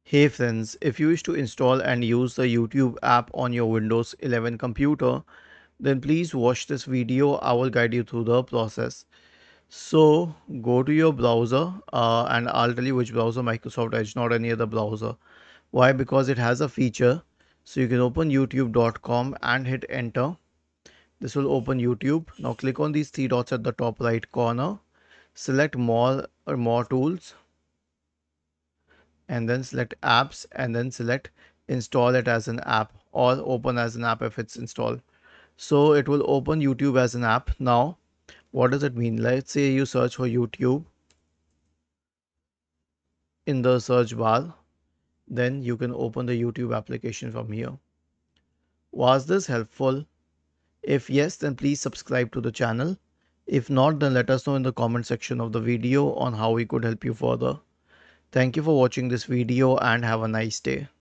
Hey friends, if you wish to install and use the YouTube app on your Windows 11 computer, then please watch this video. I will guide you through the process. So go to your browser and I'll tell you which browser, Microsoft Edge, not any other browser. Why? Because it has a feature. So you can open youtube.com and hit enter. This will open YouTube. Now click on these three dots at the top right corner. Select more tools and then select apps and then select install it as an app or open as an app if it's installed. So it will open YouTube as an app. Now what does it mean? Let's say you search for YouTube in the search bar, then you can open the YouTube application from here. Was this helpful? If yes, then please subscribe to the channel. If not, then let us know in the comment section of the video on how we could help you further. Thank you for watching this video and have a nice day.